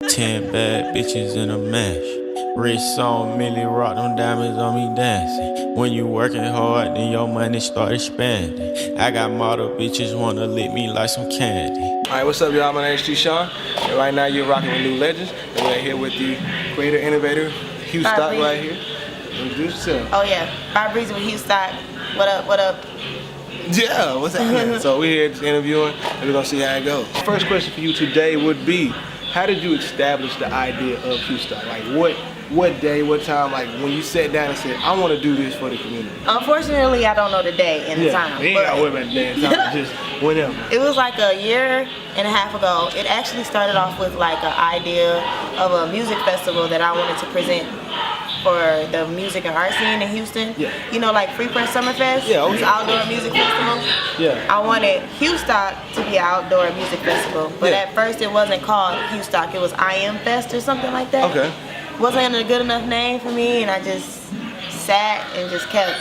10 bad bitches in a mash. Wrist on Millie, rock them diamonds on me dancing. When you working hard, then your money start expanding. I got model bitches wanna lick me like some candy. Alright, what's up y'all? My name is T-Sean, and right now you're rocking with new Legendz, and we're here with the creator, innovator, Houstock right here. Introduce yourself. Oh yeah, ByxBreezy with Houstock. What up, what up? Yeah, what's happening? So we're here just interviewing, and we're gonna see how it goes. First question for you today would be, how did you establish the idea of Houstock? Like what day, what time, like when you sat down and said, I want to do this for the community? Unfortunately, I don't know the day and the time. You ain't gotta worry about the day and time, just whenever. It was like a year and a half ago. It actually started off with like an idea of a music festival that I wanted to present for the music and art scene in Houston. Yeah. You know, like Free Press Summerfest. Yeah, okay. It's an outdoor music festival. Yeah. I wanted Houstock to be an outdoor music festival, but at first it wasn't called Houstock. It was I Am Fest or something like that. Okay. Wasn't a good enough name for me, and I just sat and just kept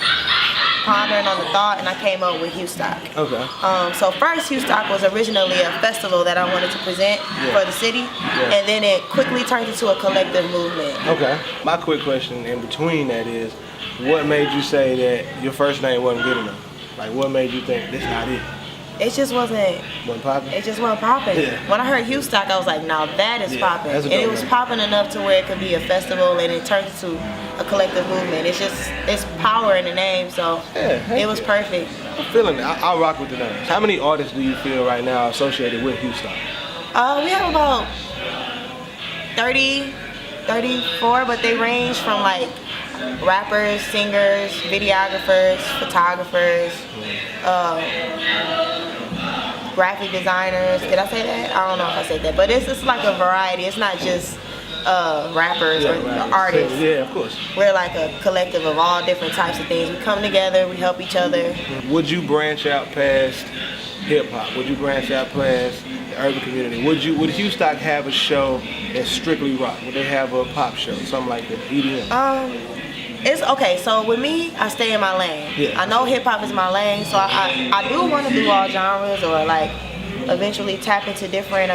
pondering on the thought, and I came up with Houstock. Okay. So first, Houstock was originally a festival that I wanted to present for the city, and then it quickly turned into a collective movement. Okay. My quick question in between that is, what made you say that your first name wasn't good enough? Like, what made you think this not it? It just wasn't. Wasn't popping? It just wasn't popping. Yeah. When I heard Houstock, I was like, now that is popping. And it was popping enough to where it could be a festival, and it turned into a collective movement. It's power in the name, so it was perfect. I'm feeling it. I'll rock with the name. How many artists do you feel right now associated with Houstock? We have about 30, 34, but they range from like rappers, singers, videographers, photographers, graphic designers. Did I say that? I don't know if I said that, but it's like a variety. It's not just rappers or artists. Yeah, of course. We're like a collective of all different types of things. We come together, we help each other. Would you branch out past hip hop? Would you branch out past the urban community? Would Houstock have a show that's strictly rock? Would they have a pop show, something like that, EDM? It's okay, so with me, I stay in my lane. Yeah. I know hip hop is my lane, so I do want to do all genres, or like eventually tap into different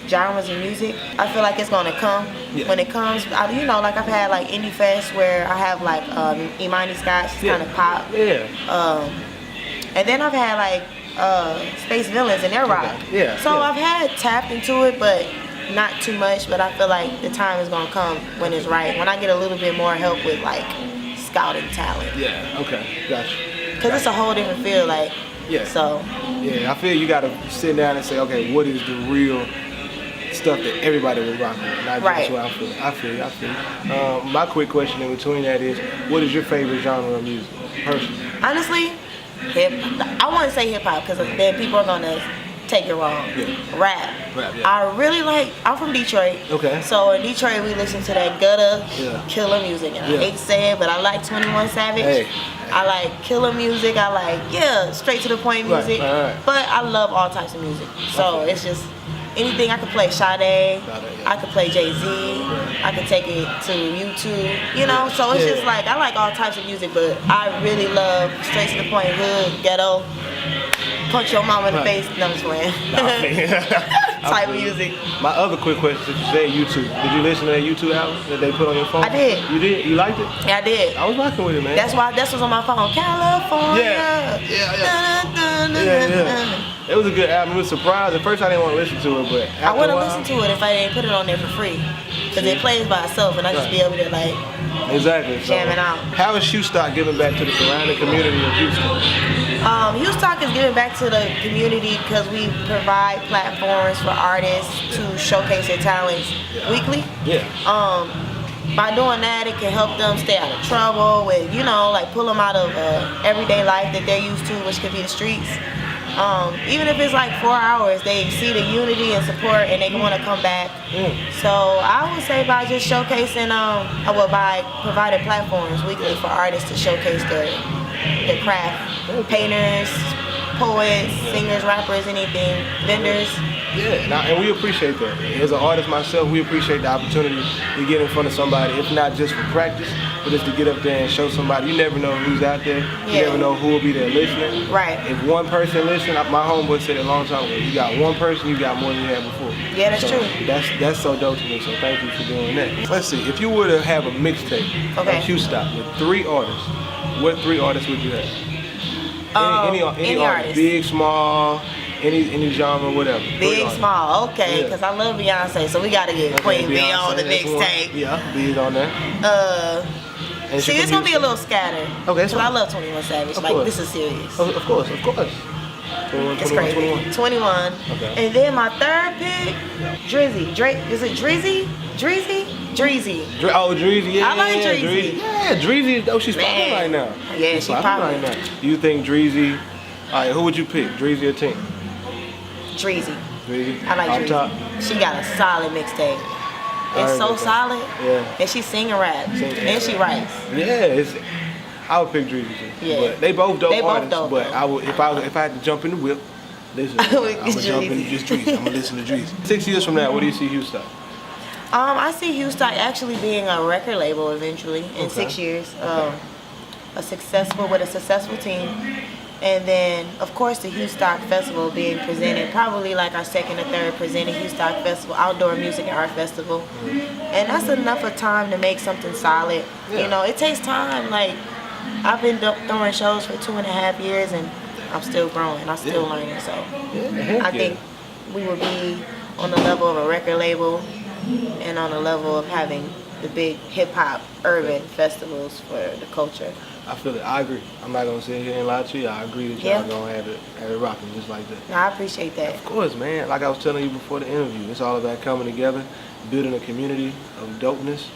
genres of music. I feel like it's gonna come. When it comes, you know, like I've had like Indie Fest where I have like Imani Scott, she's kind of pop. Yeah. And then I've had like Space Villains and their rock. Yeah. So I've had tapped into it, but not too much. But I feel like the time is gonna come when it's right. When I get a little bit more help with like scouting talent. Yeah. Okay. Gotcha. Cause it's a whole different field. Like. Yeah. So. Yeah. I feel you gotta sit down and say, okay, what is the real stuff that everybody would rock with? Not just what I feel. I feel. My quick question in between that is, what is your favorite genre of music, personally? Honestly, I want to say hip hop because then people are gonna take it wrong. Yeah. Rap. Yeah. I really like. I'm from Detroit. Okay. So in Detroit, we listen to that gutter killer music, and I hate to say it, but I like 21 Savage. Hey. I like killer music. I like straight to the point music. Right. But I love all types of music. So it's just anything I could play. Sade. I could play Jay-Z. I could take it to YouTube. You know. So it's just like I like all types of music, but I really love straight to the point, hood, ghetto. Punch your mama in the face. No, I'm just playing. Type of music. My other quick question, since you said YouTube, did you listen to that YouTube album that they put on your phone? I did. You did? You liked it? Yeah, I did. I was rocking with it, man. That's what's on my phone. California. Yeah. It was a good album. It was surprised. At first I didn't want to listen to it, but I wouldn't listen to it if I didn't put it on there for free. Because it plays by itself and I just be able to like jam it out. How is Houstock giving back to the surrounding community of Houston? Houstock is giving back to the community because we provide platforms for artists to showcase their talents weekly. Yeah. By doing that, it can help them stay out of trouble with, you know, like pull them out of everyday life that they're used to, which could be the streets. Even if it's like 4 hours, they see the unity and support and they want to come back. So I would say by just showcasing, by providing platforms weekly for artists to showcase their craft. Painters, poets, singers, rappers, anything, vendors. Yeah, and we appreciate that. As an artist myself, we appreciate the opportunity to get in front of somebody, if not just for practice, but just to get up there and show somebody. You never know who's out there. You never know who will be there listening. Right. If one person listens, my homeboy said it a long time ago, you got one person, you got more than you had before. Yeah, that's true. That's so dope to me. So thank you for doing that. Let's see. If you were to have a mixtape of Houstock with 3 artists, what 3 artists would you have? Any artist, big, small, any genre, whatever. Big, small, okay, because I love Beyonce, so we gotta get Queen Bee on the mixtape. Yeah, B's on there. See, it's gonna be a little scattered. Okay, because I love 21 Savage. Like, this is serious. Of course. 21, it's crazy. 21. Okay. And then my third pick, Drizzy. Is it Drizzy? Dreezy. Oh, Dreezy, yeah. I like Dreezy. Yeah, Dreezy, oh, she's popping right now. Yeah, she's popping right now. You think Dreezy, all right, who would you pick, Dreezy or Tink? Dreezy. Dreezy? I like Dreezy. Top? She got a solid mixtape. It's so solid. Yeah. And she sing and rap. And she writes. Yeah, I would pick Dreezy too. Yeah. But they both dope artists. Dope, but I would, if I had to jump in the whip, listen, I'm gonna jump into just Dreezy. I'm gonna listen to Dreezy. 6 years from now, what do you see Houstock? I see Houstock actually being a record label eventually in 6 years. A successful team. And then, of course, the Houstock Festival being presented, probably like our second or third presented Houstock Festival, Outdoor Music and Art Festival. And that's enough of time to make something solid. Yeah. You know, it takes time. Like, I've been throwing shows for 2.5 years and I'm still growing. I'm still learning. So I think we will be on the level of a record label and on the level of having the big hip-hop urban festivals for the culture. I feel it. I agree. I'm not gonna sit here and lie to you. I agree that y'all gonna have it rocking just like that. No, I appreciate that. Of course, man. Like I was telling you before the interview, it's all about coming together, building a community of dopeness,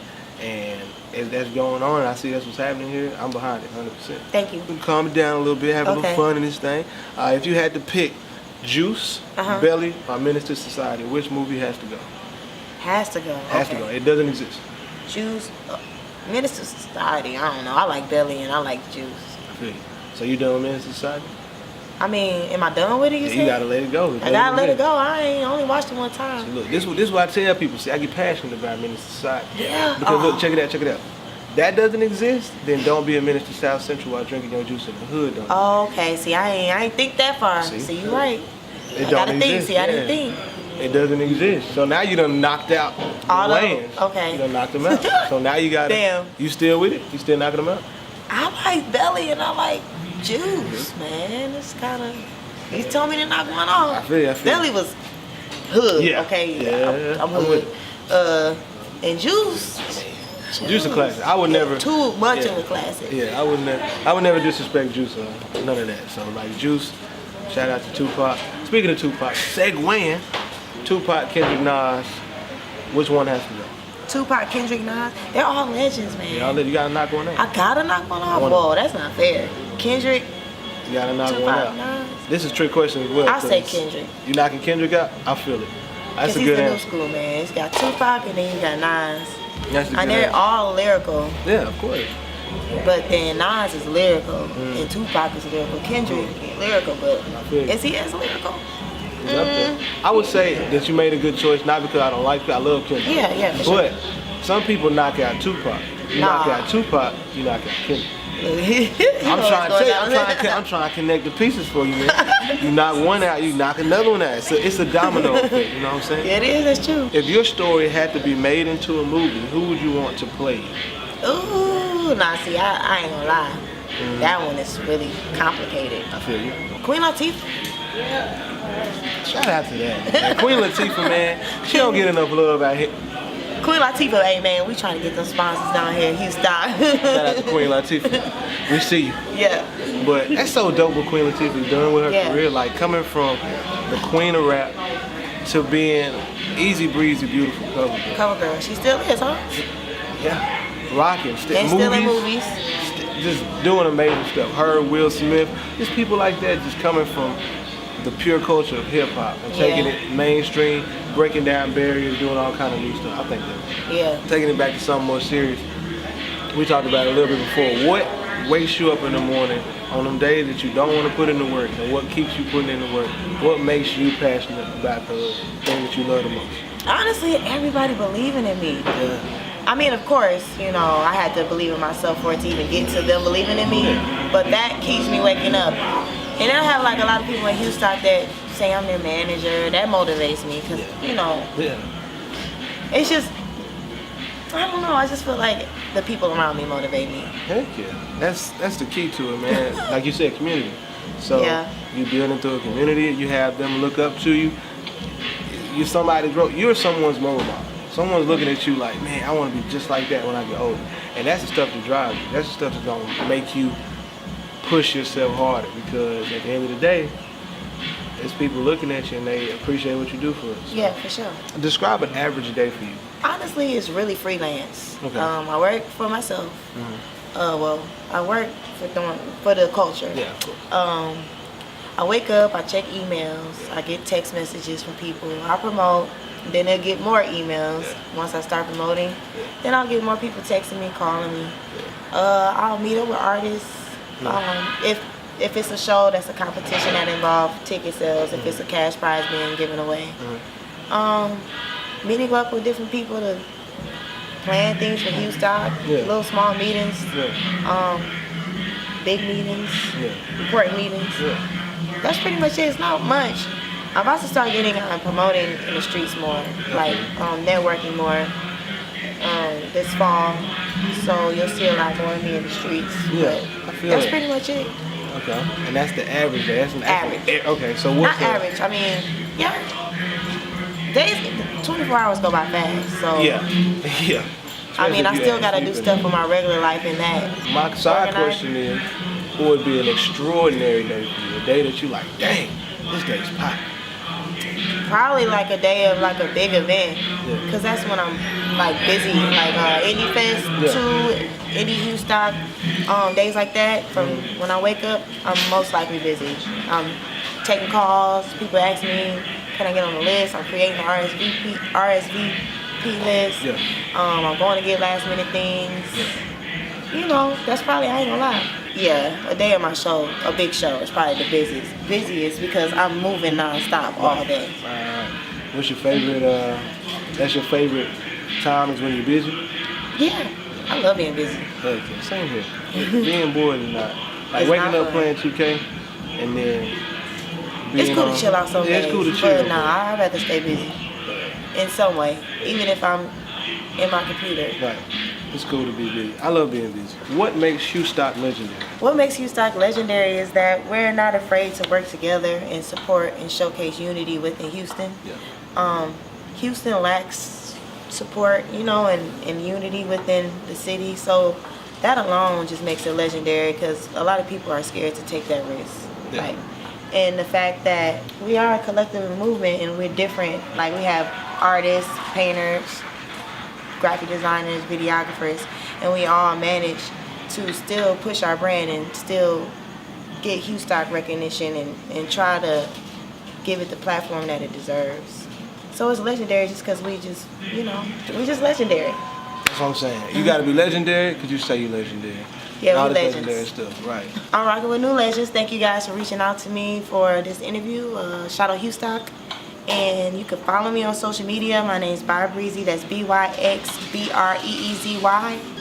and as that's going on, and I see that's what's happening here, I'm behind it, 100%. Thank you. Calm it down a little bit, have a little fun in this thing. If you had to pick Juice, Belly, or Menace to Society, which movie has to go? Has to go. Has to go. It doesn't exist. Juice. Menace to Society, I don't know. I like Belly and I like Juice. I feel you. So you done with Menace to Society? I mean, am I done with it? You gotta let it go. I gotta let it go. I only watched it one time. See, look, this is what I tell people. See, I get passionate about Menace to Society. Yeah. Because look, check it out. That doesn't exist, then don't be a menace to South Central while drinking your juice in the hood. Don't okay. See, I ain't think that far. See you right. It I gotta think. See, I didn't think. It doesn't exist. So now you done knocked out all the lands. Okay. You done knocked them out. So now you got Damn. You still with it? You still knocking them out? I like Belly and I like Juice, man. It's kind of. You told me to knock one off. I feel Belly was hood. Yeah. Okay. Yeah. I'm hood. And Juice. Juice a classic. I would never. Too much of a classic. Yeah, I would never disrespect Juice. None of that. So like Juice. Shout out to Tupac. Speaking of Tupac, segueing. Tupac, Kendrick, Nas, which one has to go? Tupac, Kendrick, Nas, they're all legends, man. Yeah, you gotta knock one out. I gotta knock one off? Whoa, that's not fair. Kendrick, you gotta knock Tupac, one out. Nas. This is a trick question as well. I say Kendrick. You knocking Kendrick out? I feel it. That's a good answer. He's the new school, man. He's got Tupac and then you got Nas. That's a good and they're answer. all lyrical. Yeah, of course. But then Nas is lyrical and Tupac is lyrical. Kendrick is lyrical, but is he as lyrical? I would say that you made a good choice, not because I don't like it. I love Kendrick. Yeah, for But sure. some people knock out Tupac. You knock out Tupac, you knock out Kendrick. I'm trying to connect the pieces for you, man. You knock one out, you knock another one out. So it's a domino effect, you know what I'm saying? Yeah, it is, that's true. If your story had to be made into a movie, who would you want to play it? Ooh, nah, see, I ain't gonna lie. That one is really complicated. I feel you. Queen Latifah. Shout out to that. Man. Queen Latifah, man, she don't get enough love out here. Queen Latifah, hey man, we trying to get them sponsors down here in Houston. Shout out to Queen Latifah. We see you. Yeah. But that's so dope what Queen Latifah's done with her career. Like coming from the queen of rap to being easy breezy, beautiful cover girl. Cover girl. She still is, huh? Yeah. Rocking. And still in movies. Just doing amazing stuff. Her, Will Smith, just people like that just coming from the pure culture of hip hop and taking it mainstream, breaking down barriers, doing all kind of new stuff. I think that. Yeah. Taking it back to something more serious. We talked about it a little bit before. What wakes you up in the morning on them days that you don't want to put in the work, and what keeps you putting in the work? What makes you passionate about the thing that you love the most? Honestly, everybody believing in me. Yeah. I mean, of course, you know, I had to believe in myself for it to even get to them believing in me, but that keeps me waking up. And I have like a lot of people in Houstock that say I'm their manager, that motivates me because, you know, it's just, I don't know, I just feel like the people around me motivate me. Heck yeah. That's the key to it, man. Like you said, community. So you build into a community, you have them look up to you. You're someone's role model. Someone's looking at you like, man, I want to be just like that when I get older. And that's the stuff that drives you. That's the stuff that's going to make you push yourself harder, because at the end of the day, there's people looking at you and they appreciate what you do for us. Yeah, for sure. Describe an average day for you. Honestly, it's really freelance. Okay. I work for myself. I work for the culture. Yeah, of course. I wake up, I check emails, I get text messages from people, I promote, then they'll get more emails once I start promoting. Then I'll get more people texting me, calling me. I'll meet up with artists. If it's a show that's a competition that involves ticket sales, if it's a cash prize being given away. Meeting up with different people to plan things for Houstock, little small meetings, big meetings, important meetings. That's pretty much it. It's not much. I'm about to start getting promoting in the streets more, like networking more this fall. So you'll see a lot more of me in the streets. But that's pretty much it. Okay. And that's the average day. That's an average. Okay, so what's not average. I mean, days, 24 hours go by fast. So I mean, I still gotta do stuff for my regular life in that. My side question is, what would be an extraordinary day for you? A day that you like, dang, this day's popping. Probably like a day of like a big event, cause that's when I'm like busy, like Indie Fest 2, Indie Houstock, days like that. From when I wake up, I'm most likely busy. I'm taking calls. People ask me, can I get on the list? I'm creating an RSVP list. I'm going to get last minute things. You know, that's probably, I ain't gonna lie. Yeah, a day of my show, a big show, is probably the busiest because I'm moving nonstop all day. What's your favorite, that's your favorite time is when you're busy? Yeah, I love being busy. Okay, same here. Being bored is not. Like it's waking not up fun. playing 2K and then it's cool to chill out some days. It's cool to chill. But I'd rather stay busy in some way, even if I'm in my computer. Right. It's cool to be busy. I love being busy. What makes Houstock legendary? What makes Houstock legendary is that we're not afraid to work together and support and showcase unity within Houston. Houston lacks support, you know, and unity within the city. So that alone just makes it legendary because a lot of people are scared to take that risk. Like, and the fact that we are a collective movement and we're different. Like we have artists, painters, graphic designers, videographers, and we all manage to still push our brand and still get Houstock recognition and try to give it the platform that it deserves. So it's legendary just because we just, you know, we just legendary. That's what I'm saying. You gotta be legendary because you say you're legendary. Yeah, all we this legends. legendary stuff, right. I'm rocking with New Legends. Thank you guys for reaching out to me for this interview. Shout out Houstock. And you can follow me on social media. My name's ByxBreezy. That's ByxBreezy.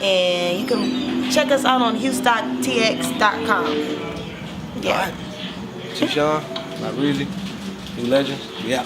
And you can check us out on HoustockTX.com. Yeah. All right. T-Sean, ByxBreezy, New Legends. Yeah.